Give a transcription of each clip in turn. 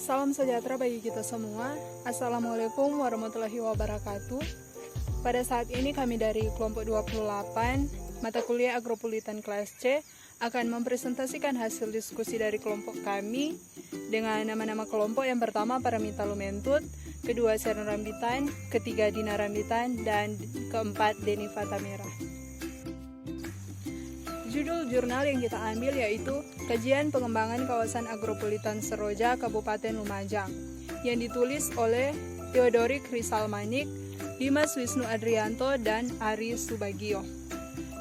Salam sejahtera bagi kita semua. Assalamualaikum warahmatullahi wabarakatuh. Pada saat ini kami dari kelompok 28 mata kuliah Agropolitan kelas C akan mempresentasikan hasil diskusi dari kelompok kami dengan nama-nama kelompok. Yang pertama Paramita Lumentut, kedua Seren Rambitan, ketiga Dina Rambitan, dan keempat Deni Fatamera. Judul jurnal yang kita ambil yaitu Kajian Pengembangan Kawasan Agropolitan Seroja Kabupaten Lumajang yang ditulis oleh Theodorik Rizal Manik, Dimas Wisnu Adrianto, dan Ari Subagio.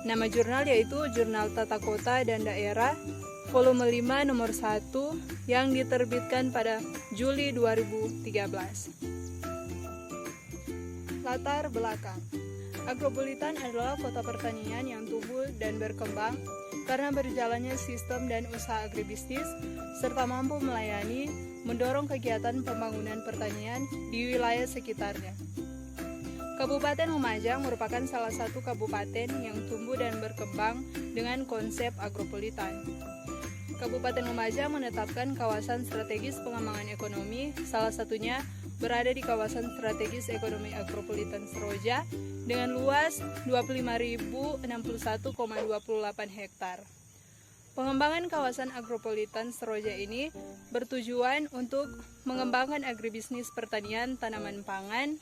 Nama jurnal yaitu Jurnal Tata Kota dan Daerah volume 5 nomor 1 yang diterbitkan pada Juli 2013. Latar belakang. Agropolitan adalah kota pertanian yang tumbuh dan berkembang karena berjalannya sistem dan usaha agribisnis serta mampu melayani, mendorong kegiatan pembangunan pertanian di wilayah sekitarnya. Kabupaten Lumajang merupakan salah satu kabupaten yang tumbuh dan berkembang dengan konsep agropolitan. Kabupaten Lumajang menetapkan kawasan strategis pengembangan ekonomi, salah satunya berada di kawasan strategis ekonomi agropolitan Seroja dengan luas 25.061,28 hektar. Pengembangan kawasan agropolitan Seroja ini bertujuan untuk mengembangkan agribisnis pertanian tanaman pangan,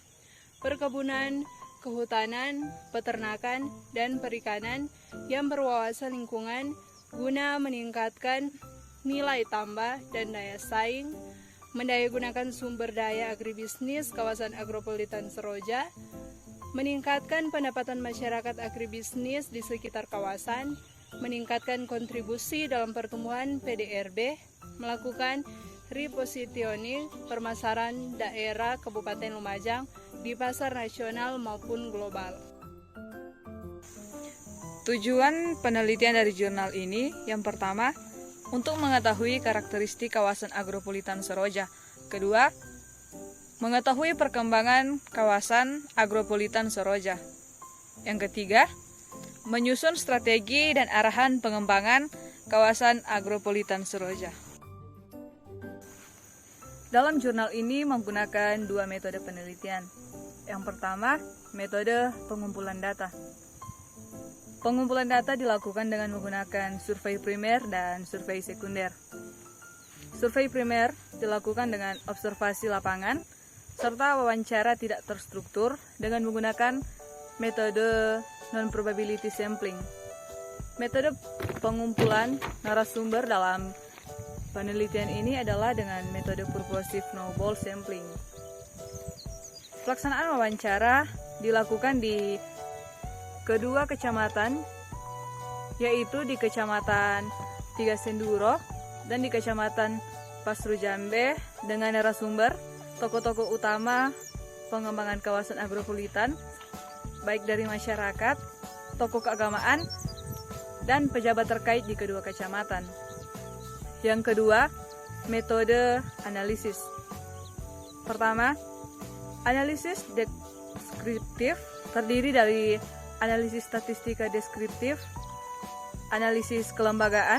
perkebunan, kehutanan, peternakan, dan perikanan yang berwawasan lingkungan guna meningkatkan nilai tambah dan daya saing, mendayagunakan sumber daya agribisnis kawasan agropolitan Seroja, meningkatkan pendapatan masyarakat agribisnis di sekitar kawasan, meningkatkan kontribusi dalam pertumbuhan PDRB, melakukan repositioning pemasaran daerah Kabupaten Lumajang di pasar nasional maupun global. Tujuan penelitian dari jurnal ini yang pertama, untuk mengetahui karakteristik kawasan agropolitan Seroja. Kedua, mengetahui perkembangan kawasan agropolitan Seroja. Yang ketiga, menyusun strategi dan arahan pengembangan kawasan agropolitan Seroja. Dalam jurnal ini menggunakan dua metode penelitian. Yang pertama, metode pengumpulan data. Pengumpulan data dilakukan dengan menggunakan survei primer dan survei sekunder. Survei primer dilakukan dengan observasi lapangan serta wawancara tidak terstruktur dengan menggunakan metode non-probability sampling. Metode pengumpulan narasumber dalam penelitian ini adalah dengan metode purposive snowball sampling. Pelaksanaan wawancara dilakukan di kedua kecamatan, yaitu di Kecamatan Tiga Senduro dan di Kecamatan Pasru Jambe dengan narasumber tokoh-tokoh utama pengembangan kawasan agropolitan, baik dari masyarakat, tokoh keagamaan, dan pejabat terkait di kedua kecamatan. Yang kedua, metode analisis. Pertama, analisis deskriptif terdiri dari analisis statistika deskriptif, analisis kelembagaan,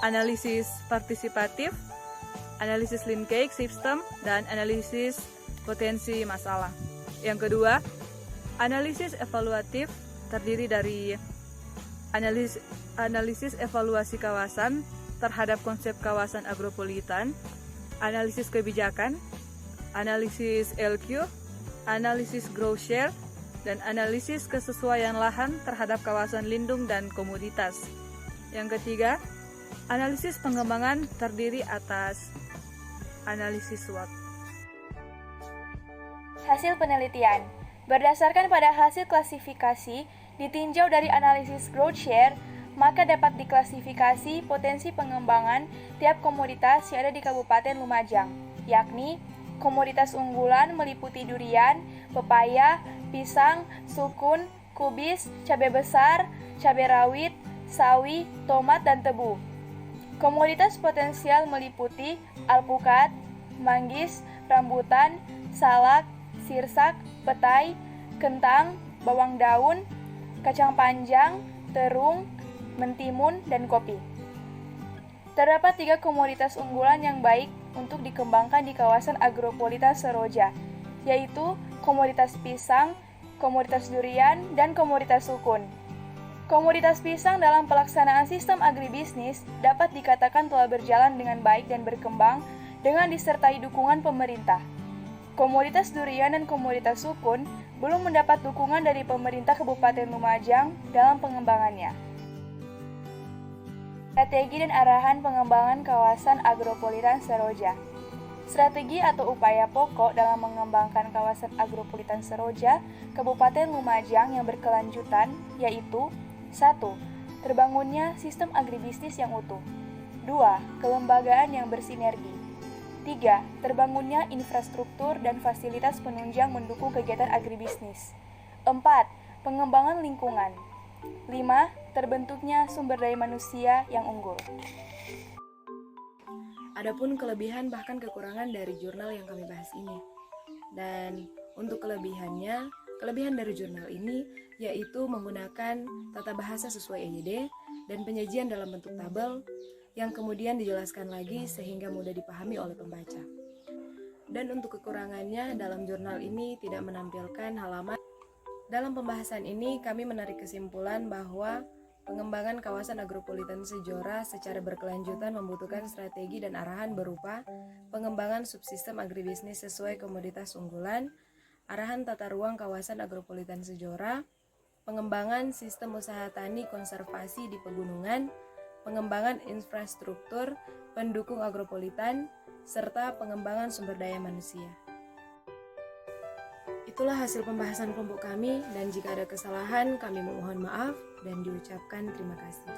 analisis partisipatif, analisis linkage system, dan analisis potensi masalah. Yang kedua, analisis evaluatif terdiri dari analisis evaluasi kawasan terhadap konsep kawasan agropolitan, analisis kebijakan, analisis LQ, analisis growth share, dan analisis kesesuaian lahan terhadap kawasan lindung dan komoditas. Yang ketiga, analisis pengembangan terdiri atas analisis SWOT. Hasil penelitian. Berdasarkan pada hasil klasifikasi ditinjau dari analisis growth share, maka dapat diklasifikasi potensi pengembangan tiap komoditas yang ada di Kabupaten Lumajang, yakni komoditas unggulan meliputi durian, pepaya, pisang, sukun, kubis, cabai besar, cabai rawit, sawi, tomat, dan tebu. Komoditas potensial meliputi alpukat, manggis, rambutan, salak, sirsak, petai, kentang, bawang daun, kacang panjang, terung, mentimun, dan kopi. Terdapat 3 komoditas unggulan yang baik untuk dikembangkan di kawasan agropolitan Seroja, yaitu komoditas pisang, komoditas durian, dan komoditas sukun. Komoditas pisang dalam pelaksanaan sistem agribisnis dapat dikatakan telah berjalan dengan baik dan berkembang dengan disertai dukungan pemerintah. Komoditas durian dan komoditas sukun belum mendapat dukungan dari pemerintah Kabupaten Lumajang dalam pengembangannya. Strategi dan arahan pengembangan kawasan agropolitan Seroja. Strategi atau upaya pokok dalam mengembangkan kawasan agropolitan Seroja, Kabupaten Lumajang yang berkelanjutan, yaitu 1. Terbangunnya sistem agribisnis yang utuh. 2. Kelembagaan yang bersinergi. 3. Terbangunnya infrastruktur dan fasilitas penunjang mendukung kegiatan agribisnis. 4. Pengembangan lingkungan. 5. Terbentuknya sumber daya manusia yang unggul. Adapun kelebihan bahkan kekurangan dari jurnal yang kami bahas ini. Dan untuk kelebihan dari jurnal ini yaitu menggunakan tata bahasa sesuai EYD dan penyajian dalam bentuk tabel yang kemudian dijelaskan lagi sehingga mudah dipahami oleh pembaca. Dan untuk kekurangannya, dalam jurnal ini tidak menampilkan halaman. Dalam pembahasan ini, kami menarik kesimpulan bahwa pengembangan kawasan agropolitan Sejora secara berkelanjutan membutuhkan strategi dan arahan berupa pengembangan subsistem agribisnis sesuai komoditas unggulan, arahan tata ruang kawasan agropolitan Sejora, pengembangan sistem usaha tani konservasi di pegunungan, pengembangan infrastruktur pendukung agropolitan, serta pengembangan sumber daya manusia. Itulah hasil pembahasan kelompok kami, dan jika ada kesalahan kami memohon maaf dan diucapkan terima kasih.